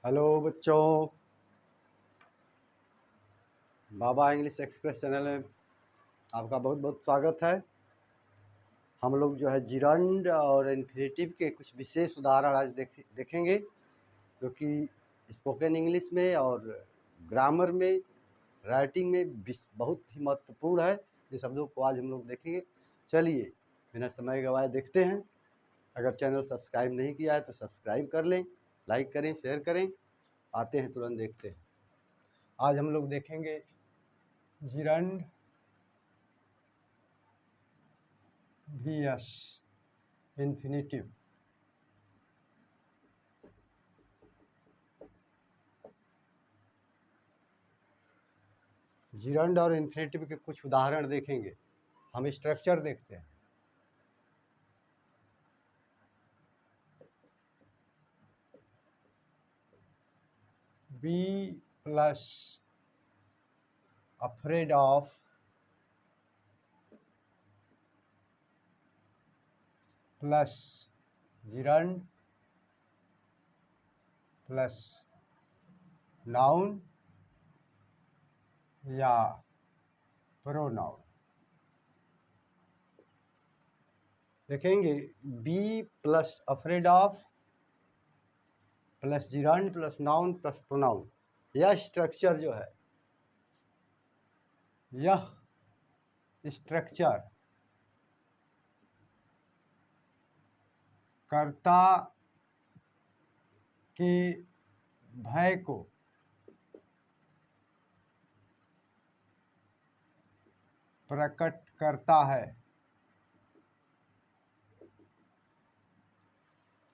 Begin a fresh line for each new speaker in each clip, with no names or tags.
Hello बच्चों, बाबा English express channel में आपका बहुत बहुत स्वागत है। हम लोग जो है जिरंड और इन्फिनेटिव के कुछ विशेष उदाहरण आज देखेंगे जो कि स्पोकन इंग्लिश में और ग्रामर में, राइटिंग में बहुत ही महत्वपूर्ण है। इन शब्दों को आज हम लोग देखेंगे। चलिए बिना समय गवाए देखते हैं। अगर चैनल सब्सक्राइब नहीं किया है तो सब्सक्राइब कर लें, लाइक करें, शेयर करें। आते हैं, तुरंत देखते हैं। आज हम लोग देखेंगे जिरंड VS इन्फिनेटिव। जिरंड और इन्फिनेटिव के कुछ उदाहरण देखेंगे। हम स्ट्रक्चर देखते हैं। Be plus afraid of plus gerund plus noun या प्रोनाउन। देखेंगे be plus afraid of plus gerund plus noun plus pronoun. यह स्ट्रक्चर जो है, यह स्ट्रक्चर कर्ता के भय को प्रकट करता है।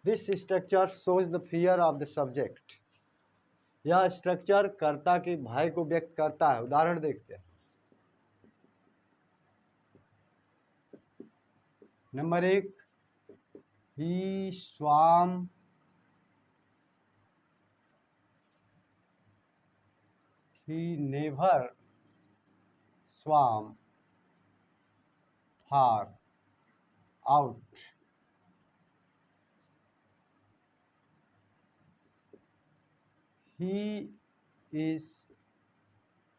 This structure shows the fear of the subject. यह स्ट्रक्चर कर्ता के भय को व्यक्त करता है। उदाहरण देखते हैं। नंबर 1, ही स्वाम he never swam far out. He is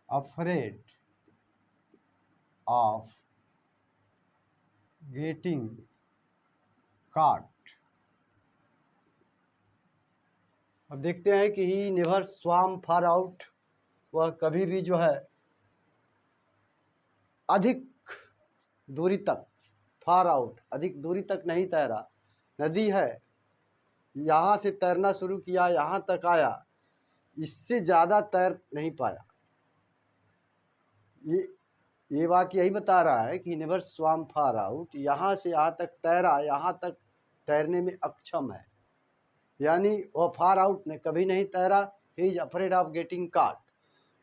afraid of getting caught. अब देखते हैं कि ही नेवर स्वाम फार आउट। वह कभी भी जो है अधिक दूरी तक, फार आउट अधिक दूरी तक नहीं तैरा। नदी है, यहाँ से तैरना शुरू किया, यहाँ तक आया, इससे ज़्यादा तैर नहीं पाया। ये वाक्य यही बता रहा है कि नेवर स्वाम फार आउट, यहाँ से यहाँ तक तैरा, यहाँ तक तैरने में अक्षम है। यानी वह फार आउट ने कभी नहीं तैरा। He is afraid of getting काट,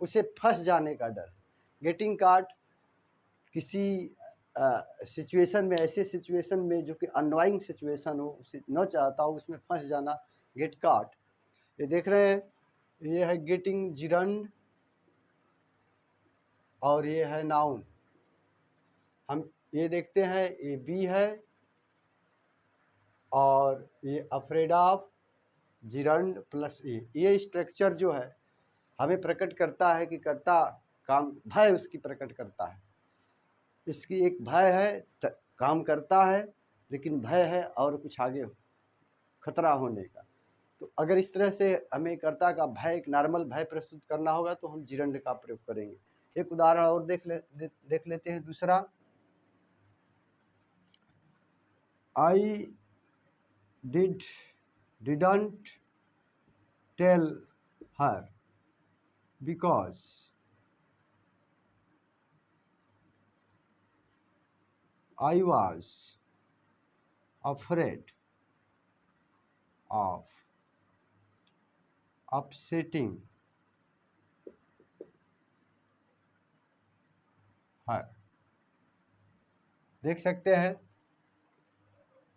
उसे फंस जाने का डर। गेटिंग काट किसी सिचुएशन में, ऐसे सिचुएशन में जो कि अननोइंग सिचुएशन हो, उसे न चाहता हो, उसमें फंस जाना, गेट काट। ये देख रहे हैं, ये है गेटिंग जिरंड और ये है नाउन। हम ये देखते हैं, ये बी है और ये अफ्रेड ऑफ जिरंड प्लस ये स्ट्रक्चर जो है हमें प्रकट करता है कि कर्ता काम भय उसकी प्रकट करता है। इसकी एक भय है, काम करता है लेकिन भय है और कुछ आगे खतरा होने का। तो अगर इस तरह से हमें कर्ता का भय, एक नॉर्मल भय प्रस्तुत करना होगा तो हम जिरंड का प्रयोग करेंगे। एक उदाहरण और देख लेते हैं। दूसरा, आई didn't tell her because I was afraid of upsetting her। देख सकते हैं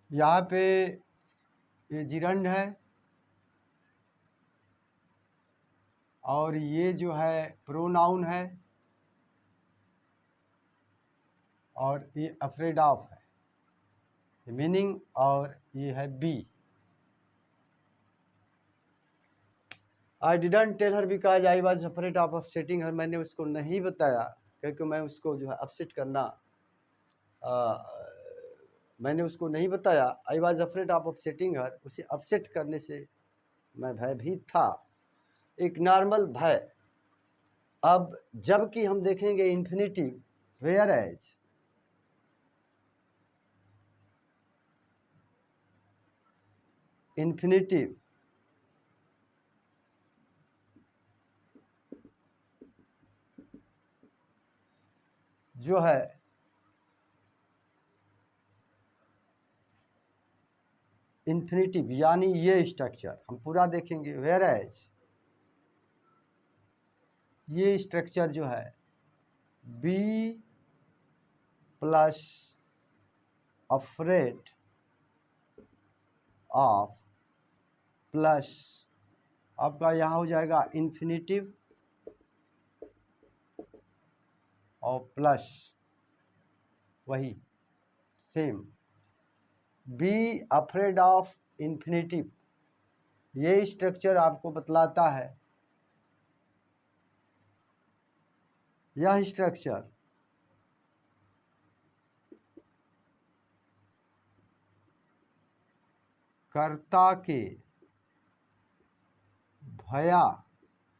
यहाँ पे ये जिरंड है और ये जो है प्रोनाउन है और ये अफ्रेड ऑफ है मीनिंग, और ये है B. I didn't tell her because I was afraid of upsetting her, मैंने उसको नहीं बताया क्योंकि मैं उसको जो है अपसेट करना मैंने उसको नहीं बताया। I was afraid of upsetting her, उसे अपसेट करने से मैं भयभीत था, एक नॉर्मल भय। अब जबकि हम देखेंगे इन्फिनिटिव, वेयर एज इन्फिनिटिव जो है इन्फिनिटिव यानी ये स्ट्रक्चर हम पूरा देखेंगे, वेयर एज ये स्ट्रक्चर जो है be plus afraid of plus आपका यहाँ हो जाएगा इन्फिनिटिव और प्लस वही same be afraid of infinitive, ये स्ट्रक्चर आपको बतलाता है, यह स्ट्रक्चर कर्ता के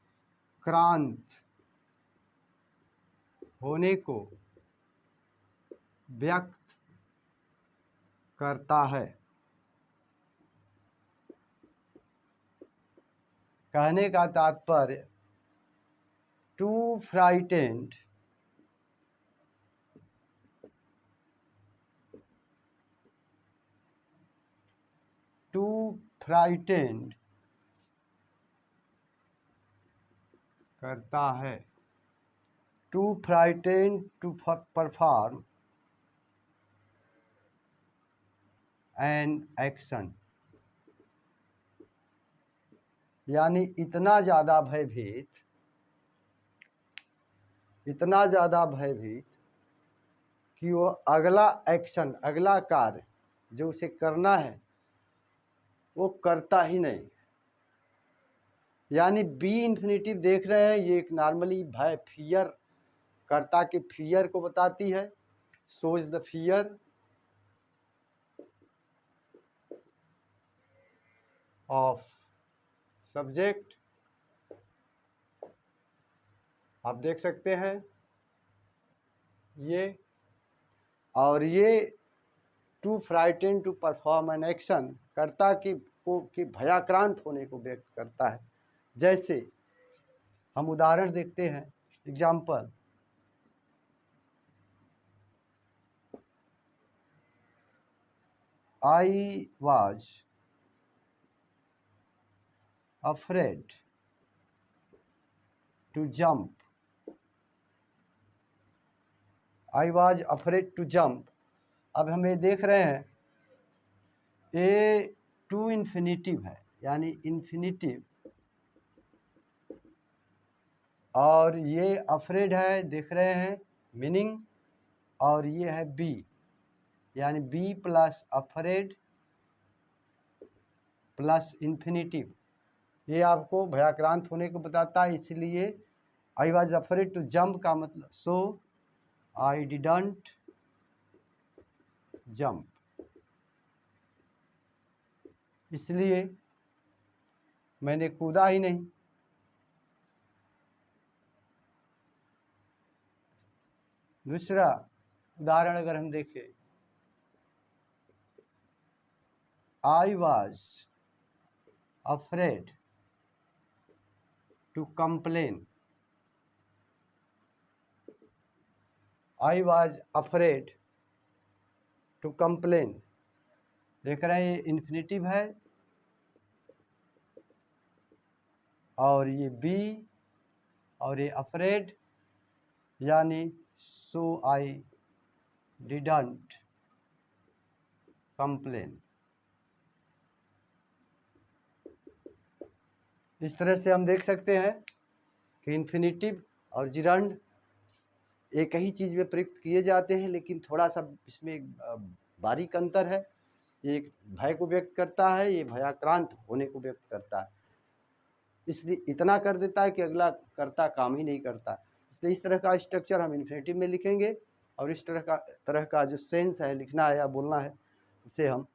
भयाक्रांत होने को व्यक्त करता है। कहने का तात्पर्य टू फ्राइटेंड करता है, to frightened to perform an action, यानी इतना ज़्यादा भयभीत कि वो अगला एक्शन, अगला कार्य जो उसे करना है वो करता ही नहीं। यानी बी इन्फिनिटिव देख रहे हैं, ये एक नॉर्मली भय, फियर, कर्ता के फियर को बताती है, shows the fear of subject. आप देख सकते हैं ये, और ये to frighten to perform an action, कर्ता के भयाक्रांत होने को व्यक्त करता है। जैसे हम उदाहरण देखते हैं, example, I was afraid to jump, I was afraid to jump. अब हम ये देख रहे हैं ये टू इन्फिनिटिव है, यानी इन्फिनिटिव, और ये अफ्रेड है, देख रहे हैं मीनिंग, और ये है बी, यानी be plus afraid plus infinitive, ये आपको भयाक्रांत होने को बताता है। इसलिए I was afraid to jump का मतलब सो आई डिडंट जंप, इसलिए मैंने कूदा ही नहीं। दूसरा उदाहरण अगर हम देखें, I was afraid to complain, I was afraid to complain, देख रहे हैं ये इन्फिनिटिव है और ये बी और ये अफ्रेड, यानी सो आई डिडंट कंप्लेन। इस तरह से हम देख सकते हैं कि इन्फिनिटिव और जिरंड एक ही चीज़ में प्रयुक्त किए जाते हैं, लेकिन थोड़ा सा इसमें एक बारीक अंतर है। ये एक भय को व्यक्त करता है, ये भयाक्रांत होने को व्यक्त करता है। इसलिए इतना कर देता है कि अगला कर्ता काम ही नहीं करता। इसलिए इस तरह का स्ट्रक्चर हम इन्फिनेटिव में लिखेंगे और इस तरह का जो सेंस है लिखना है या बोलना है उसे हम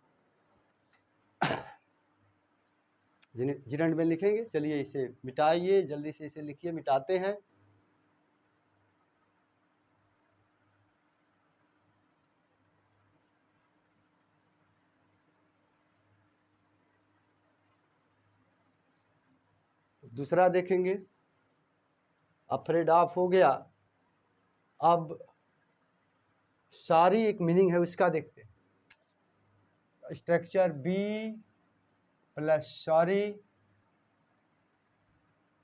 जिरंड में लिखेंगे। चलिए इसे मिटाइए, जल्दी से इसे लिखिए, मिटाते हैं। दूसरा देखेंगे, अफ्रेड ऑफ हो गया। अब सारी एक मीनिंग है उसका देखते हैं। Structure be plus sorry,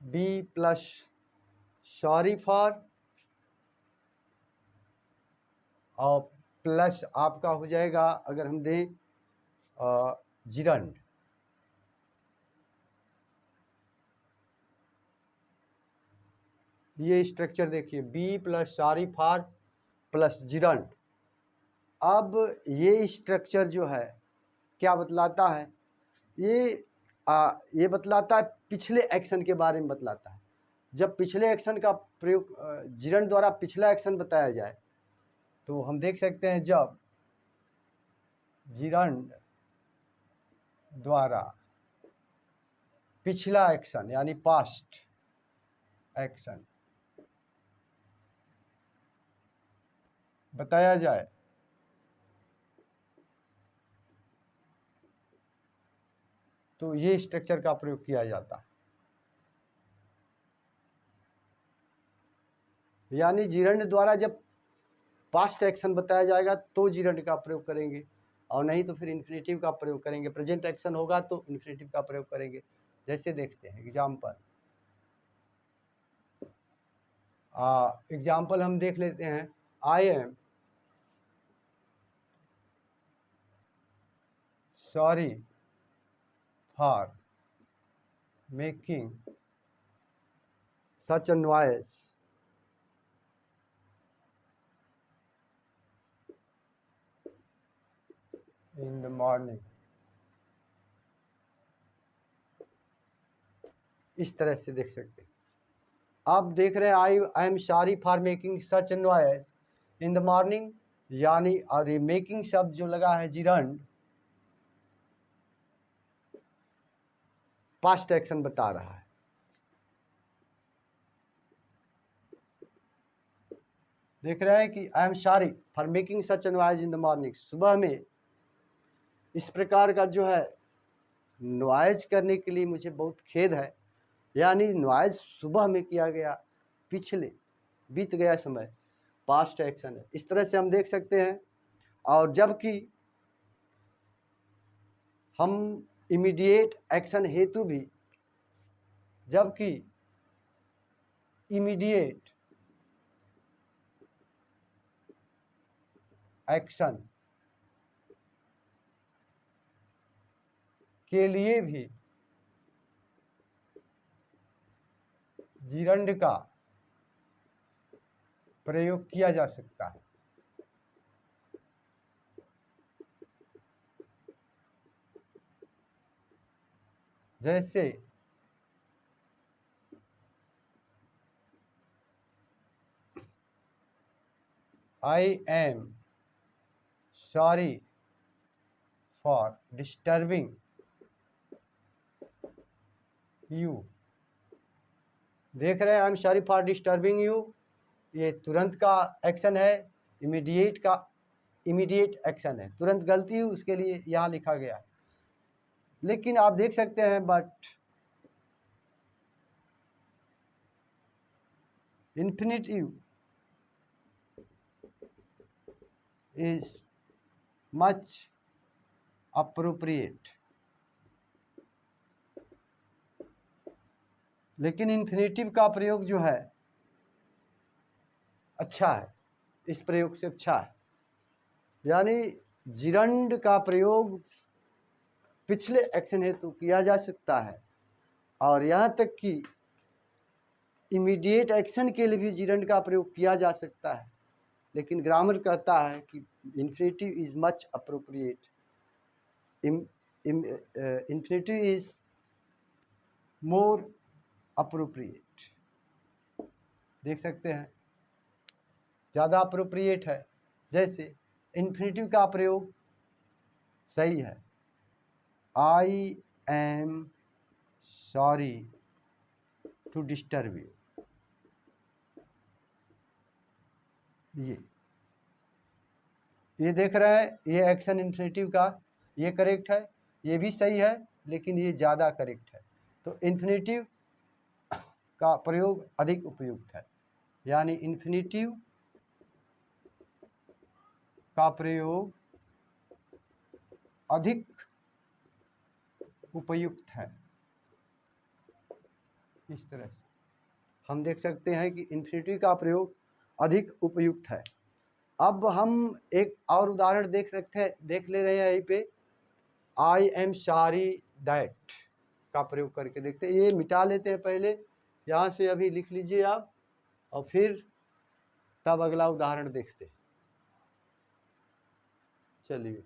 be plus sorry for, और प्लस आपका हो जाएगा अगर हम दें जिरंड। ये स्ट्रक्चर देखिए, be plus sorry for plus gerund. अब ये स्ट्रक्चर जो है क्या बतलाता है, ये बतलाता है पिछले एक्शन के बारे में बतलाता है। जब पिछले एक्शन का प्रयोग जिरंड द्वारा पिछला एक्शन बताया जाए तो हम देख सकते हैं, जब जिरंड द्वारा पिछला एक्शन यानी पास्ट एक्शन बताया जाए तो ये स्ट्रक्चर का प्रयोग किया जाता है। यानी जिरंड द्वारा जब पास्ट एक्शन बताया जाएगा तो जिरंड का प्रयोग करेंगे, और नहीं तो फिर इन्फिनेटिव का प्रयोग करेंगे। प्रेजेंट एक्शन होगा तो इन्फिनेटिव का प्रयोग करेंगे। जैसे देखते हैं एग्जाम्पल हम देख लेते हैं। I am sorry for making such a noise in the morning। इस तरह से देख सकते हैं। आप देख रहे हैं I am sorry for making such a noise in the morning, यानी और ये मेकिंग शब्द जो लगा है जिरंड, पास्ट एक्शन बता रहा है। देख रहे हैं कि आई am sorry for making such a noise in the morning, सुबह में इस प्रकार का जो है नॉइज करने के लिए मुझे बहुत खेद है। यानी नॉइज सुबह में किया गया, पिछले बीत गया समय, पास्ट एक्शन है। इस तरह से हम देख सकते हैं। और जबकि हम इमीडिएट एक्शन हेतु भी, जबकि इमीडिएट एक्शन के लिए भी जिरंड का प्रयोग किया जा सकता है। जैसे आई am sorry for disturbing you. देख रहे हैं I am sorry for disturbing you, ये तुरंत का एक्शन है, इमीडिएट एक्शन है, तुरंत गलती हुई उसके लिए यहाँ लिखा गया है। लेकिन आप देख सकते हैं but infinitive is much appropriate. लेकिन इन्फिनेटिव का प्रयोग जो है अच्छा है, इस प्रयोग से अच्छा है। यानी जिरंड का प्रयोग पिछले एक्शन हेतु किया जा सकता है, और यहाँ तक कि इमीडिएट एक्शन के लिए भी जिरंड का प्रयोग किया जा सकता है। लेकिन ग्रामर कहता है कि infinitive is much appropriate, infinitive is more appropriate, देख सकते हैं ज़्यादा अप्रोप्रिएट है। जैसे इन्फिनेटिव का प्रयोग सही है, I am sorry to disturb you, ये देख रहे हैं, ये एक्शन इन्फिनेटिव का ये करेक्ट है, ये भी सही है लेकिन ये ज़्यादा करेक्ट है। तो इन्फिनेटिव का प्रयोग अधिक उपयुक्त है, यानी इन्फिनेटिव का प्रयोग अधिक उपयुक्त है। इस तरह से हम देख सकते हैं कि इन्फिनेटिव का प्रयोग अधिक उपयुक्त है। अब हम एक और उदाहरण देख ले रहे हैं यहीं पे, आई एम सॉरी दैट का प्रयोग करके देखते हैं। ये मिटा लेते हैं पहले, यहाँ से अभी लिख लीजिए आप, और फिर तब अगला उदाहरण देखते हैं। चलिए,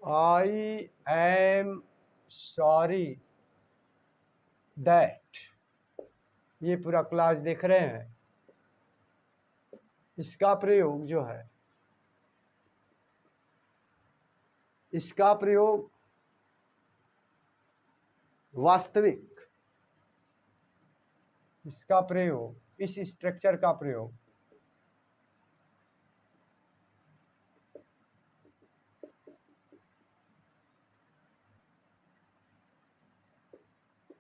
आई एम सॉरी दैट, ये पूरा क्लास देख रहे हैं, इसका प्रयोग जो है, इसका प्रयोग वास्तविक, इसका प्रयोग, इस स्ट्रक्चर का प्रयोग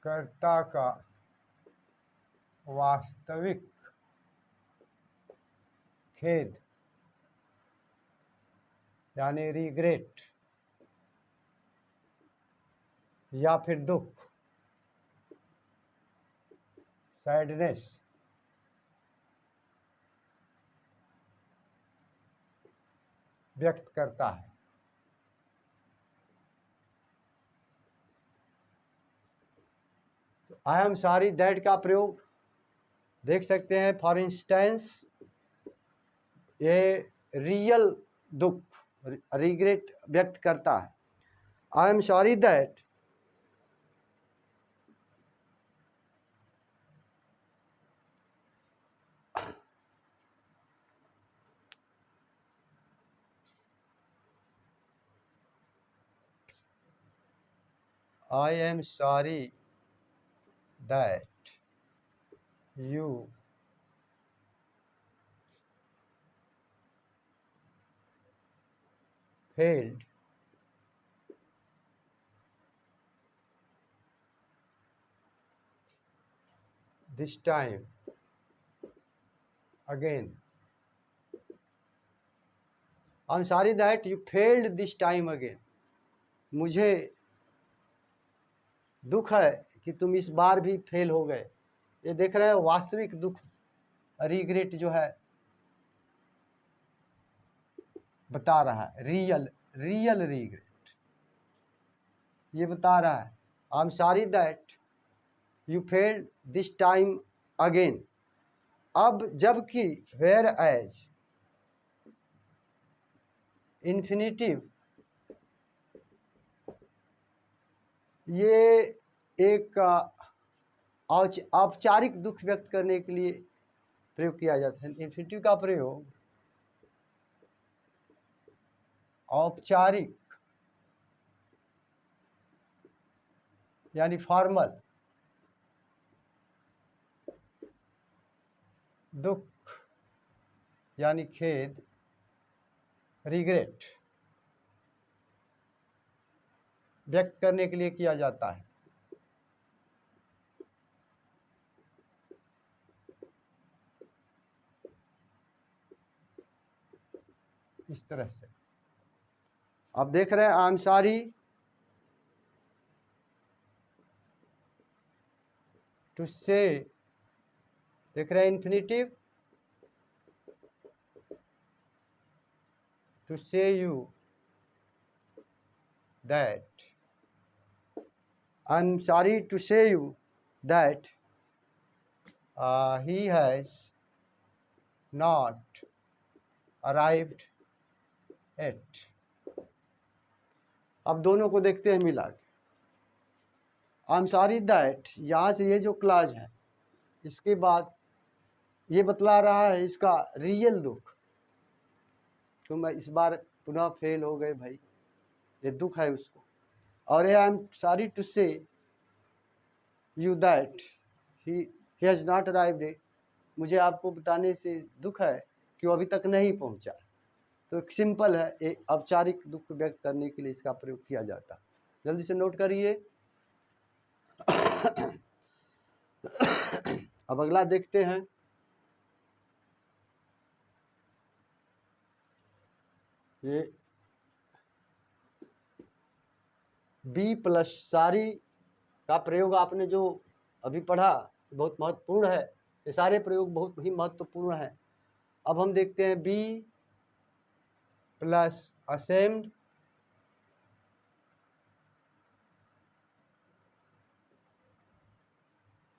कर्ता का वास्तविक खेद यानी रिग्रेट या फिर दुख, सैडनेस व्यक्त करता है। तो आई एम सॉरी दैट का प्रयोग देख सकते हैं। फॉर इंस्टेंस, ये रियल दुख, रिग्रेट व्यक्त करता है। I am sorry that I am sorry that you failed this time again. I'm sorry that you failed this time again. मुझे दुख है कि तुम इस बार भी फेल हो गए। ये देख रहे हैं वास्तविक दुख, रिग्रेट जो है बता रहा है, रियल रिग्रेट ये बता रहा है। I am sorry that you failed this time again. अब जबकि वेयर एज इन्फिनेटिव, ये एक औपचारिक दुख व्यक्त करने के लिए प्रयोग किया जाता है। इन्फिनेटिव का प्रयोग औपचारिक यानी फॉर्मल दुख यानी खेद, रिग्रेट व्यक्त करने के लिए किया जाता है। इस तरह से आप देख रहे हैं आई एम सॉरी टू से, देख रहे हैं infinitive, to say you that I am sorry to say you that he has not arrived yet. अब दोनों को देखते हैं मिला के। आई एम सॉरी दैट, यहाँ से ये जो क्लाज है इसके बाद ये बतला रहा है इसका रियल दुख। तो मैं इस बार पुनः फेल हो गए भाई, ये दुख है उसको। और आई am sorry to say you that he has not arrived eight, मुझे आपको बताने से दुख है कि वो अभी तक नहीं पहुंचा। तो एक सिंपल है, एक औपचारिक दुख व्यक्त करने के लिए इसका प्रयोग किया जाता है। जल्दी से नोट करिए। अब अगला देखते हैं। ये बी प्लस सारी का प्रयोग आपने जो अभी पढ़ा बहुत महत्वपूर्ण है। ये सारे प्रयोग बहुत ही महत्वपूर्ण है। अब हम देखते हैं be plus ashamed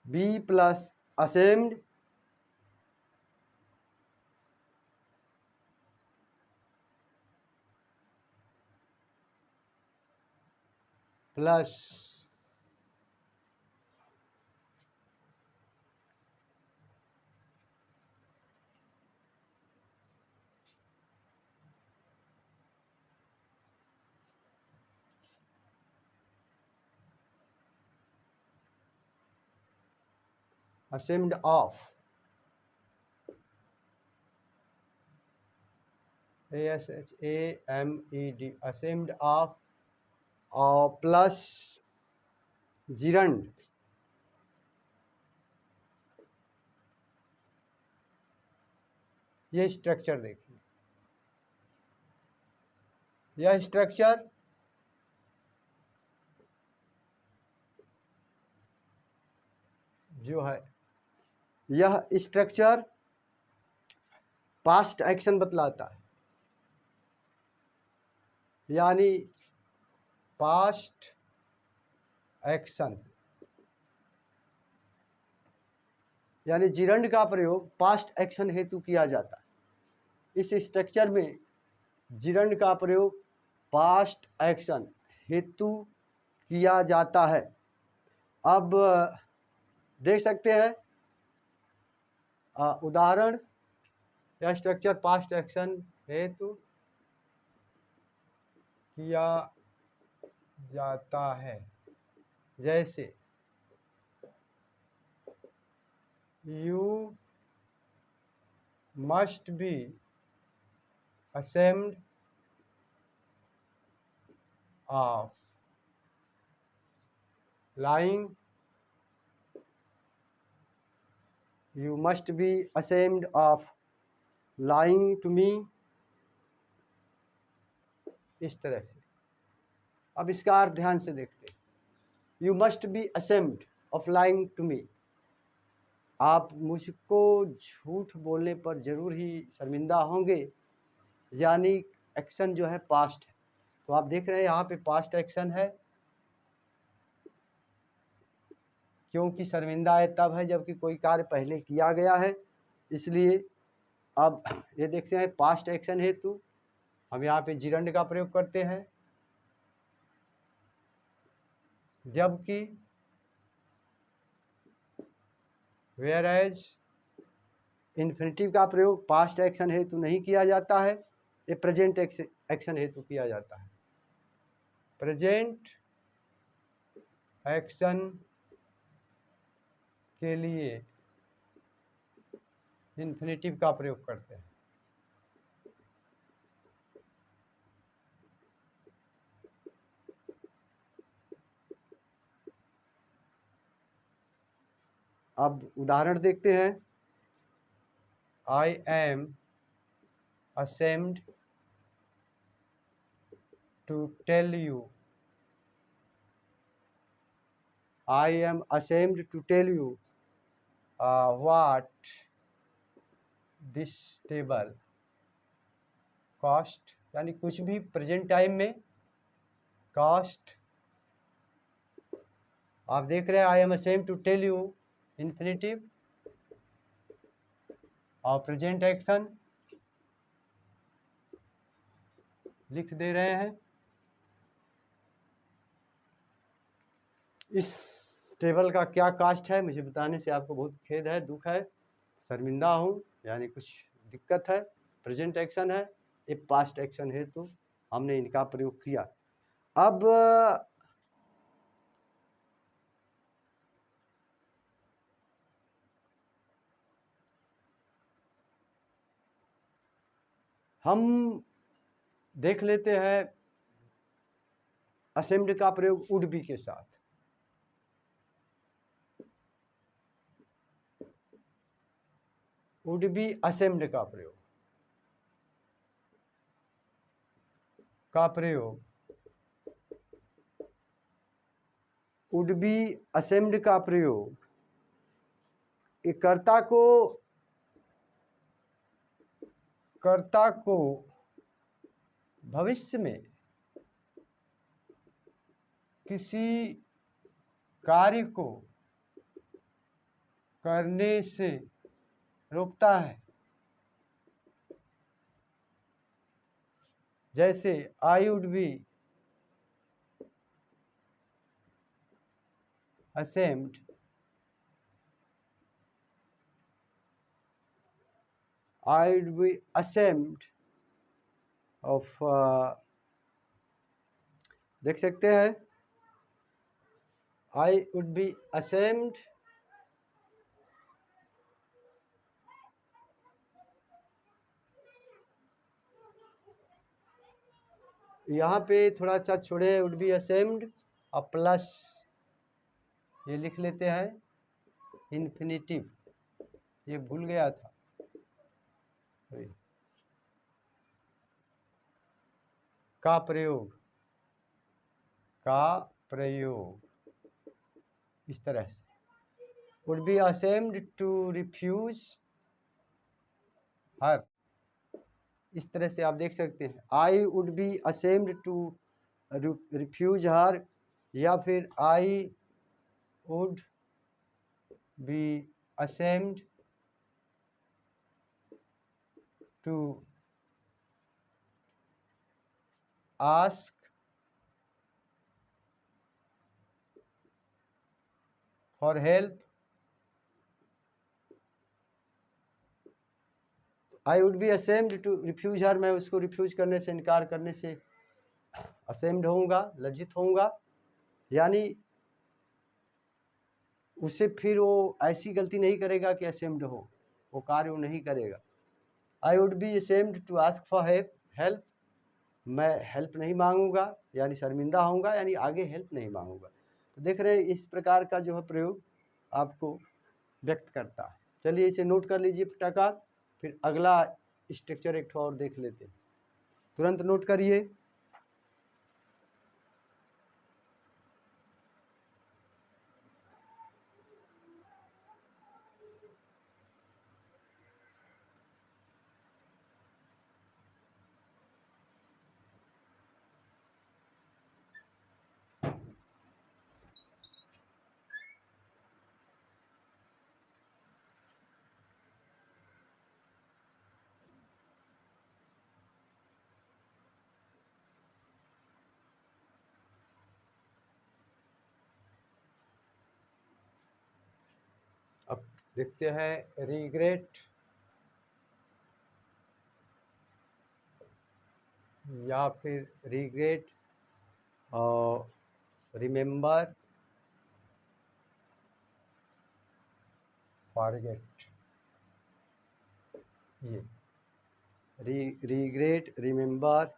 be plus ashamed plus ashamed of ASHAMED ashamed of और प्लस जिरंड ये स्ट्रक्चर देखिए। यह स्ट्रक्चर जो है, यह स्ट्रक्चर पास्ट एक्शन बतलाता है, यानी पास्ट एक्शन, यानी जिरंड का प्रयोग पास्ट एक्शन हेतु किया जाता है। इस स्ट्रक्चर में जिरंड का प्रयोग पास्ट एक्शन हेतु किया जाता है। अब देख सकते हैं उदाहरण, यह स्ट्रक्चर पास्ट एक्शन हेतु किया जाता है। जैसे you must be ashamed of lying, you must be ashamed of lying to me, इस तरह से। अब इसका अर्थ ध्यान से देखते हैं। You must be ashamed of lying to me, आप मुझको झूठ बोलने पर जरूर ही शर्मिंदा होंगे, यानी एक्शन जो है पास्ट है। तो आप देख रहे हैं यहाँ पे पास्ट एक्शन है, क्योंकि शर्मिंदा है तब है जबकि कोई कार्य पहले किया गया है, इसलिए अब ये देखते हैं पास्ट एक्शन हेतु हम यहाँ पे जिरंड का प्रयोग करते हैं, जबकि वेयर एज इन्फिनिटिव का प्रयोग पास्ट एक्शन हेतु नहीं किया जाता है, ये प्रेजेंट एक्शन हेतु किया जाता है। प्रेजेंट एक्शन के लिए इन्फिनिटिव का प्रयोग करते हैं। अब उदाहरण देखते हैं। I M ashamed to tell you, I am ashamed to tell you what this table cost, यानी कुछ भी प्रेजेंट टाइम में कॉस्ट आप देख रहे हैं I am ashamed to tell you infinitive और प्रेजेंट एक्शन लिख दे रहे हैं। इस टेबल का क्या कास्ट है मुझे बताने से आपको बहुत खेद है, दुख है, शर्मिंदा हूँ, यानी कुछ दिक्कत है। प्रेजेंट एक्शन है, ये पास्ट एक्शन है, तो हमने इनका प्रयोग किया। अब हम देख लेते हैं असेम्ब्ड का प्रयोग वुड बी के साथ। वुड बी असेम्ब्ड का प्रयोग वुड बी असेम्ब्ड का प्रयोग ये कर्ता को भविष्य में किसी कार्य को करने से रोकता है। जैसे I would be ashamed I would be ashamed of देख सकते हैं I would be ashamed यहाँ पे थोड़ा सा छोड़े would be ashamed और प्लस ये लिख लेते हैं इन्फिनिटिव, ये भूल गया था। का प्रयोग इस तरह से would be ashamed to refuse her, इस तरह से आप देख सकते हैं I would be ashamed to refuse her, या फिर I would be ashamed to ask for help, I would be ashamed to refuse her, मैं उसको रिफ्यूज करने से, इनकार करने से ashamed होऊंगा, लज्जित होऊंगा, यानी उससे फिर वो ऐसी गलती नहीं करेगा कि ashamed हो, वो कार्य वो नहीं करेगा। I would be ashamed to ask for help, मैं हेल्प नहीं मांगूंगा, यानी शर्मिंदा होऊंगा, यानी आगे हेल्प नहीं मांगूंगा। तो देख रहे हैं इस प्रकार का जो है प्रयोग आपको व्यक्त करता है। चलिए इसे नोट कर लीजिए फटाफट, फिर अगला स्ट्रक्चर एक और देख लेते हैं। तुरंत नोट करिए। अब देखते हैं रिग्रेट या फिर रिग्रेट और रिमेंबर, फॉरगेट, ये रिग्रेट, रिमेंबर,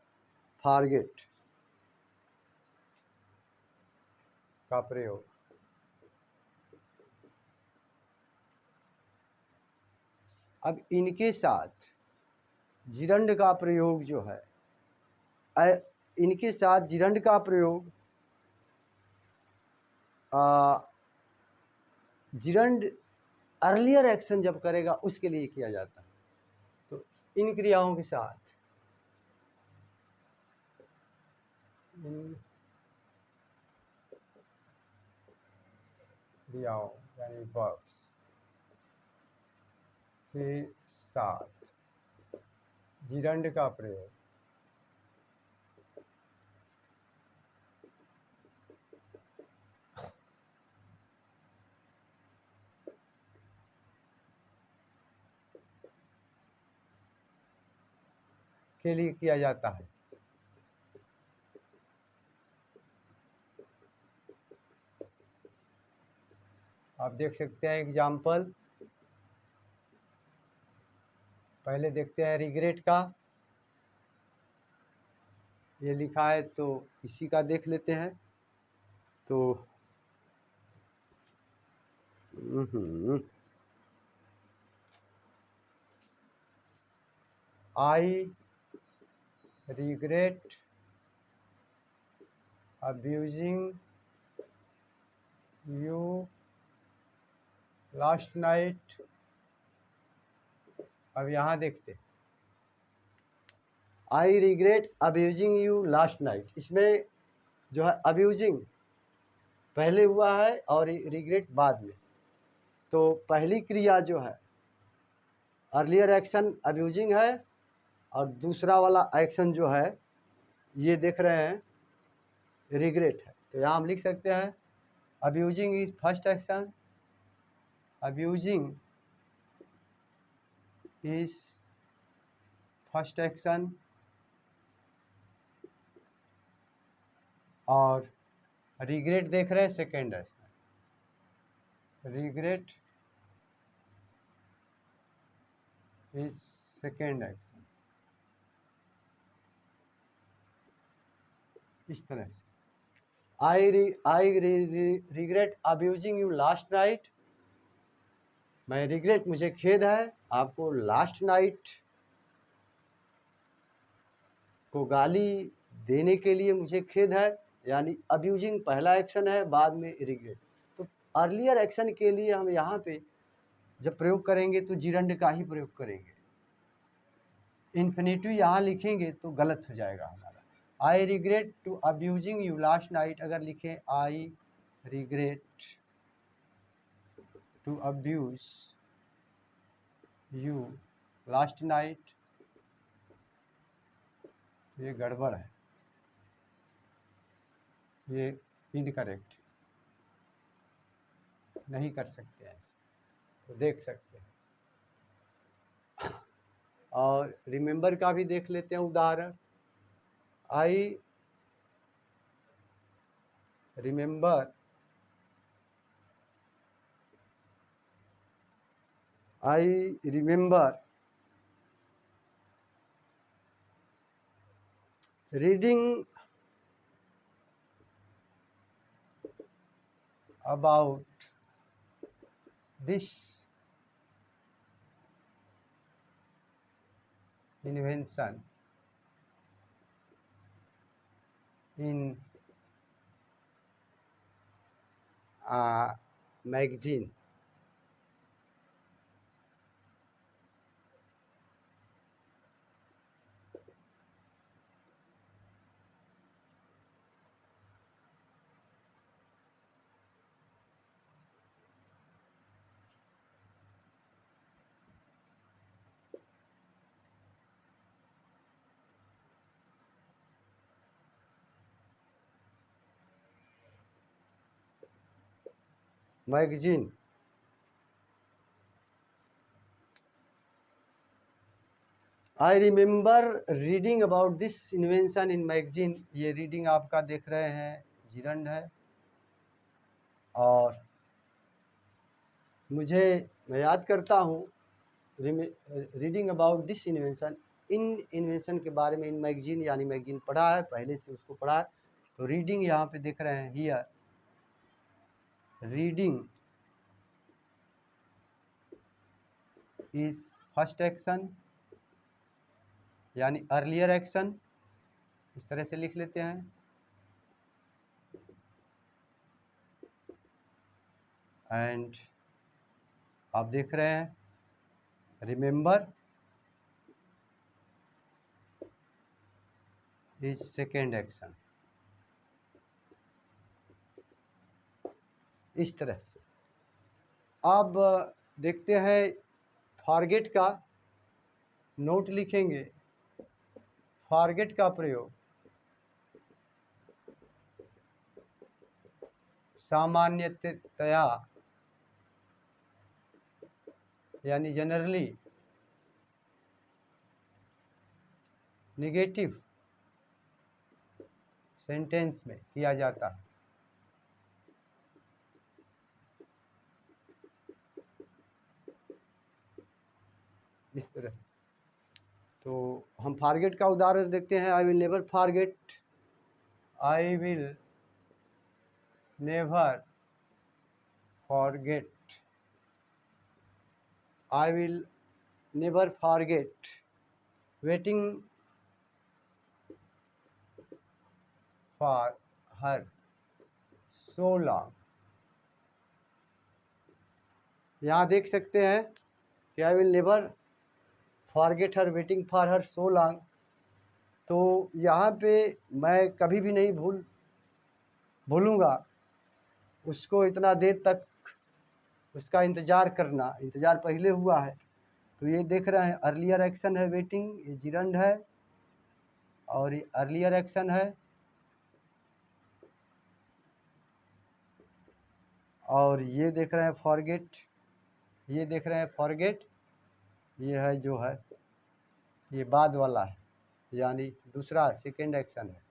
फॉरगेट का प्रयोग। अब इनके साथ जिरंड का प्रयोग जो है, इनके साथ जिरंड का प्रयोग जिरंड अर्लियर एक्शन जब करेगा उसके लिए किया जाता है। तो इन क्रियाओं के साथ क्रियाओं यानी वर्ब्स के साथ जिरंड का प्रयोग के लिए किया जाता है। आप देख सकते हैं एग्जाम्पल। पहले देखते हैं रिग्रेट का। ये लिखा है तो इसी का देख लेते हैं। तो I regret abusing you last night. अब यहाँ देखते, I regret abusing you last night. इसमें जो है अब्यूजिंग पहले हुआ है और रिग्रेट बाद में। तो पहली क्रिया जो है अर्लियर एक्शन अब्यूजिंग है और दूसरा वाला एक्शन जो है ये देख रहे हैं रिग्रेट है। तो यहाँ हम लिख सकते हैं abusing is first action, abusing is first action और रिग्रेट देख रहे हैं second action. Regret is second action. इस तरह से I regret abusing you last night. मैं रिग्रेट, मुझे खेद है आपको लास्ट नाइट को गाली देने के लिए मुझे खेद है। यानी अब्यूजिंग पहला एक्शन है, बाद में रिग्रेट। तो अर्लियर एक्शन के लिए हम यहाँ पे जब प्रयोग करेंगे तो जिरंड का ही प्रयोग करेंगे। इन्फिनिटिव यहाँ लिखेंगे तो गलत हो जाएगा हमारा। I regret to abusing you last night अगर लिखें I regret to abuse you last night, ये गड़बड़ है, ये इनकरेक्ट, नहीं कर सकते हैं। तो देख सकते हैं। और रिमेंबर का भी देख लेते हैं उदाहरण। I remember reading about this invention in a magazine। Magazine I remember reading about this invention in magazine. ये रीडिंग आपका देख रहे हैं जिरंड है। और मैं याद करता हूँ reading about this invention, in invention के बारे में। इन मैगजीन यानी मैगजीन पढ़ा है, पहले से उसको पढ़ा है। तो रीडिंग यहाँ पे देख रहे हैं here, reading is first action यानी अर्लियर एक्शन। इस तरह से लिख लेते हैं। एंड आप देख रहे हैं रिमेंबर इज सेकेंड एक्शन। इस तरह से अब देखते हैं फॉरगेट का नोट लिखेंगे। फॉरगेट का प्रयोग सामान्यतया यानी जनरली नेगेटिव सेंटेंस में किया जाता है। इस तरह तो हम फॉरगेट का उदाहरण देखते हैं। I will never forget, I will never forget, I will never forget waiting for her so long. यहाँ देख सकते हैं कि I will never forget her waiting for her so long. तो यहाँ पे मैं कभी भी नहीं भूलूँगा उसको इतना देर तक उसका इंतज़ार करना। इंतज़ार पहले हुआ है तो ये देख रहे हैं अर्लियर एक्शन है वेटिंग, ये जिरंड है और ये अर्लियर एक्शन है और ये देख रहे हैं फॉरगेट, ये देख रहे हैं फॉरगेट, ये है जो है ये बाद वाला है यानी दूसरा सेकेंड एक्शन है।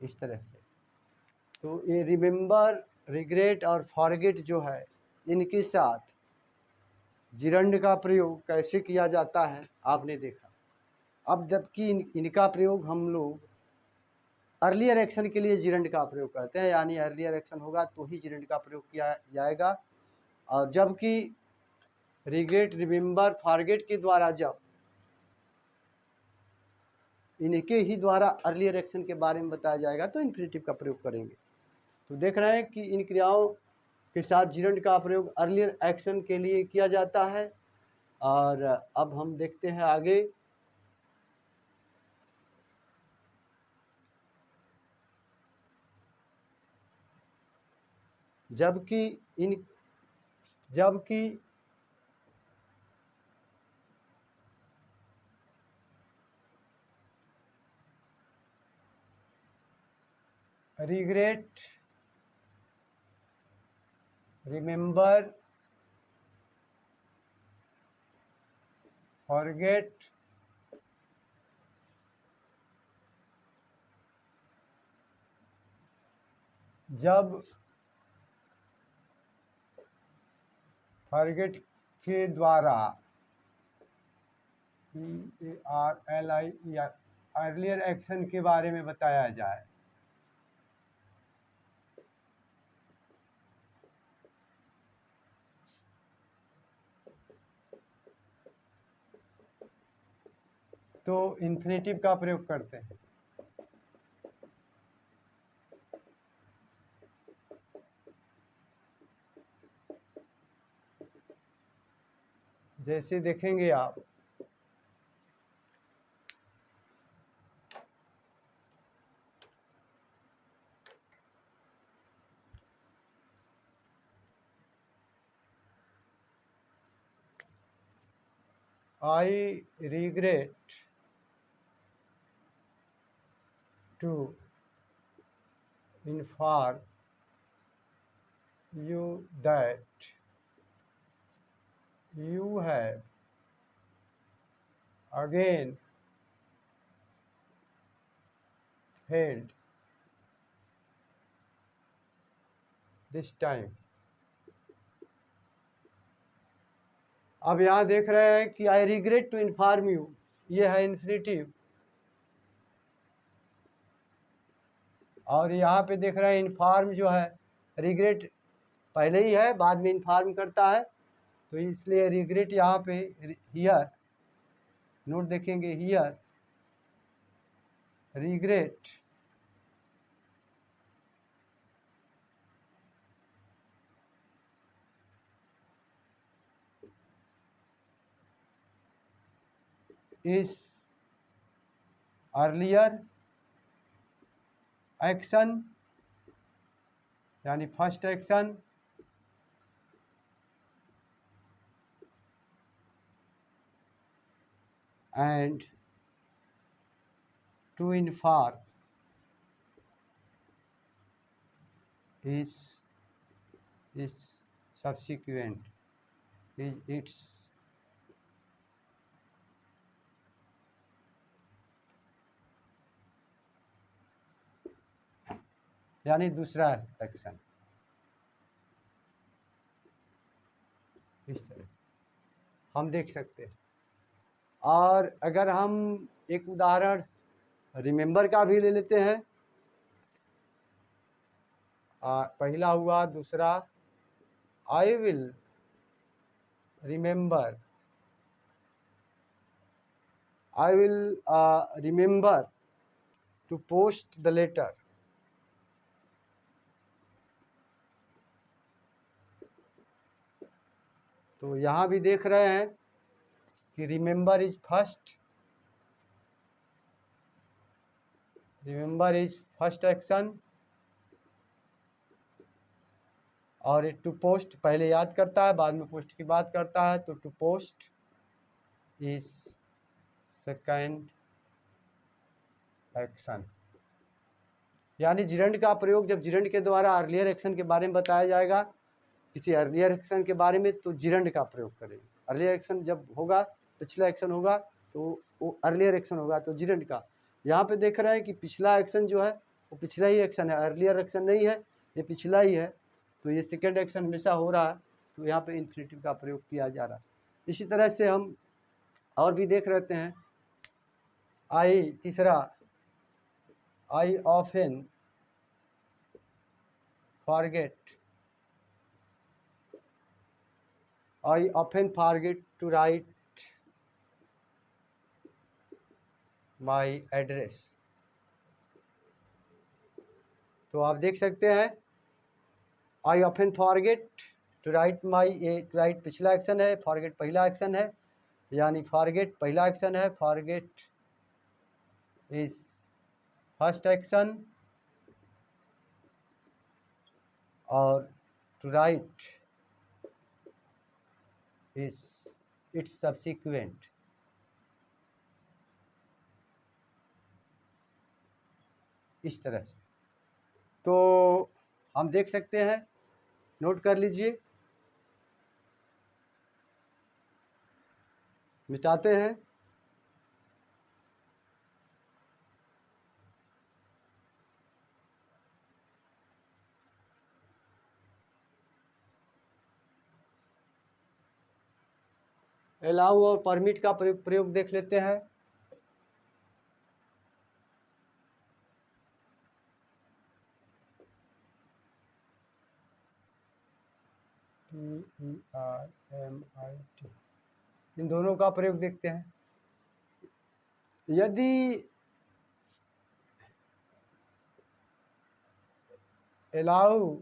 इस तरह से तो ये रिमेंबर, रिग्रेट और फॉरगेट जो है इनके साथ जिरंड का प्रयोग कैसे किया जाता है आपने देखा। अब जबकि इनका प्रयोग हम लोग अर्लियर एक्शन के लिए जिरंड का प्रयोग करते हैं, यानी अर्लियर एक्शन होगा तो ही जिरंड का प्रयोग किया जाएगा। और जबकि रिग्रेट, रिमेंबर, फॉरगेट के द्वारा जब इनके ही द्वारा अर्लियर एक्शन के बारे में बताया जाएगा तो इन्फिनेटिव का प्रयोग करेंगे। तो देख रहे हैं कि इन क्रियाओं के साथ जिरंड का प्रयोग अर्लियर एक्शन के लिए किया जाता है। और अब हम देखते हैं आगे। जबकि रिग्रेट, रिमेंबर, फॉरगेट, जब फॉरगेट के द्वारा EARLI अर्लियर एक्शन के बारे में बताया जाए तो इन्फिनेटिव का प्रयोग करते हैं। जैसे देखेंगे आप I regret to inform you that you have again failed this time। अब यहाँ देख रहे हैं कि I regret to inform you, ये है इन्फिनेटिव, और यहाँ पे देख रहे हैं इन्फॉर्म जो है रिग्रेट पहले ही है, बाद में इन्फॉर्म करता है तो इसलिए रिग्रेट यहाँ पे हियर नोट देखेंगे, here regret is earlier action यानी first action and to inform is subsequent is its यानी दूसरा एक्शन। इस तरह हम देख सकते हैं। और अगर हम एक उदाहरण रिमेंबर का भी ले लेते हैं, पहला हुआ, दूसरा I will remember, I will remember to post the letter. तो यहाँ भी देख रहे हैं कि remember is first, remember is first action और टू पोस्ट पहले याद करता है, बाद में पोस्ट की बात करता है। तो to post is second action. यानी जिरंड का प्रयोग जब जिरंड के द्वारा अर्लियर एक्शन के बारे में बताया जाएगा, किसी अर्लियर एक्शन के बारे में, तो जिरंड का प्रयोग करेंगे। अर्लियर एक्शन जब होगा, पिछला एक्शन होगा, तो वो अर्लियर एक्शन होगा, तो जिरंड का। यहाँ पे देख रहे हैं कि पिछला एक्शन जो है वो पिछला ही एक्शन है, अर्लियर एक्शन नहीं है, ये पिछला ही है। तो ये सेकेंड एक्शन हमेशा हो रहा है, तो यहाँ पे इन्फिनेटिव का प्रयोग किया जा रहा है। इसी तरह से हम और भी देख रहते हैं। आई, तीसरा, I often forget, I often forget to write my address। तो आप देख सकते हैं I often forget to write my, to write पिछला एक्शन है, forget पहला एक्शन है, यानी forget पहला एक्शन है, forget is फर्स्ट एक्शन और to write is its subsequent। इस तरह से तो हम देख सकते हैं, नोट कर लीजिए, मिटाते हैं। अलाउ और परमिट का प्रयोग देख लेते हैं। PERMIT, इन दोनों का प्रयोग देखते हैं। यदि अलाउ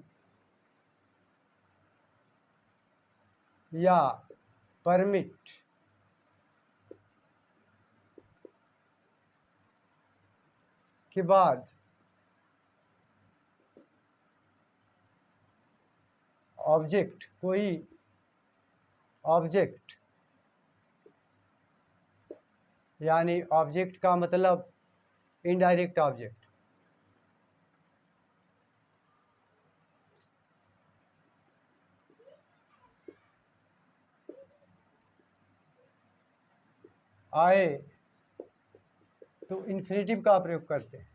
या परमिट के बाद ऑब्जेक्ट, कोई ऑब्जेक्ट, यानी ऑब्जेक्ट का मतलब इनडायरेक्ट ऑब्जेक्ट, आए तो इन्फिनेटिव का प्रयोग करते हैं।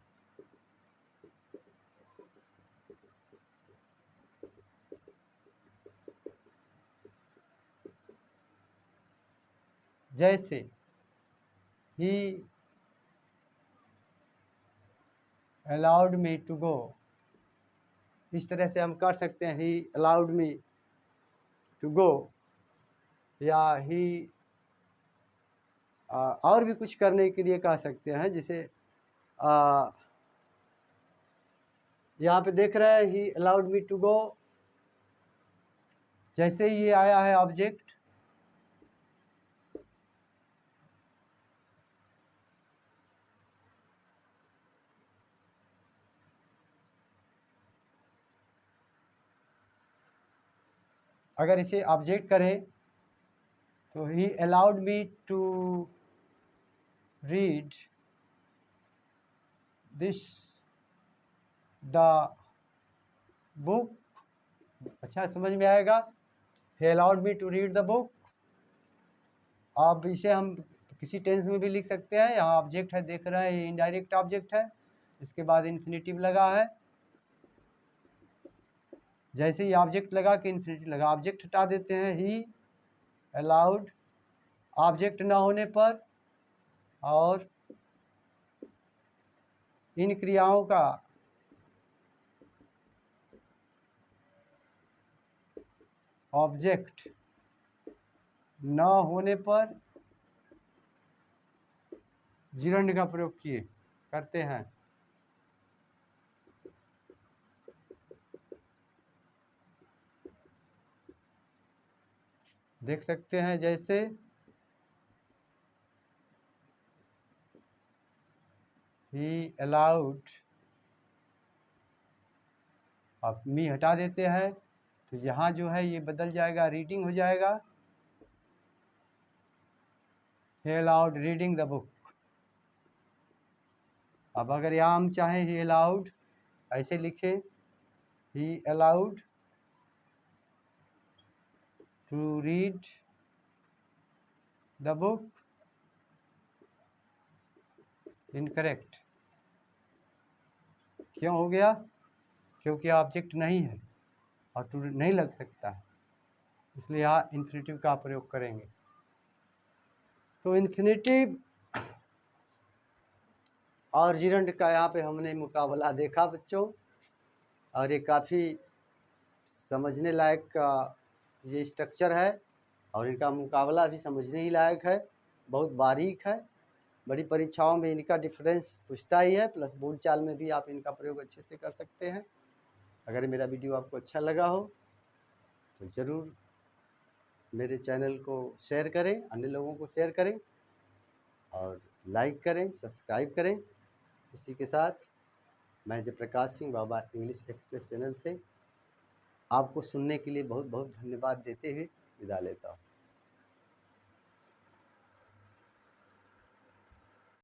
जैसे ही अलाउड मी टू गो, इस तरह से हम कर सकते हैं, ही अलाउड मी टू गो, या ही और भी कुछ करने के लिए कह सकते हैं। जैसे यहाँ पे देख रहे हैं ही अलाउड मी टू गो, जैसे ही ये आया है ऑब्जेक्ट, अगर इसे ऑब्जेक्ट करें तो he allowed me to read this the book, अच्छा समझ में आएगा। He allowed me to read the book. अब इसे हम किसी टेंस में भी लिख सकते हैं। यहाँ ऑब्जेक्ट है, देख रहे हैं, ये इनडायरेक्ट ऑब्जेक्ट है, इसके बाद इन्फिनेटिव लगा है। जैसे ही ऑब्जेक्ट लगा कि इन्फिनेटिव लगा, ऑब्जेक्ट हटा देते हैं। ही अलाउड ऑब्जेक्ट ना होने पर और इन क्रियाओं का ऑब्जेक्ट न होने पर जिरंड का प्रयोग किए करते हैं। देख सकते हैं जैसे ही अलाउड, अब मी हटा देते हैं तो यहाँ जो है ये बदल जाएगा, रीडिंग हो जाएगा। He allowed reading the book. अब अगर यहाँ हम चाहें ही अलाउड ऐसे लिखें, he allowed to read the book, incorrect. क्यों हो गया? क्योंकि ऑब्जेक्ट नहीं है और टू नहीं लग सकता है, इसलिए यहाँ इन्फिनेटिव का प्रयोग करेंगे। तो इन्फिनेटिव और जिरंड का यहाँ पे हमने मुकाबला देखा बच्चों, और ये काफ़ी समझने लायक का ये स्ट्रक्चर है और इनका मुकाबला भी समझने ही लायक है, बहुत बारीक है। बड़ी परीक्षाओं में इनका डिफरेंस पूछता ही है, प्लस बोलचाल में भी आप इनका प्रयोग अच्छे से कर सकते हैं। अगर मेरा वीडियो आपको अच्छा लगा हो तो ज़रूर मेरे चैनल को शेयर करें, अन्य लोगों को शेयर करें और लाइक करें, सब्सक्राइब करें। इसी के साथ मैं जयप्रकाश सिंह बाबा इंग्लिश एक्सप्रेस चैनल से आपको सुनने के लिए बहुत बहुत धन्यवाद देते हुए विदा लेता हूँ।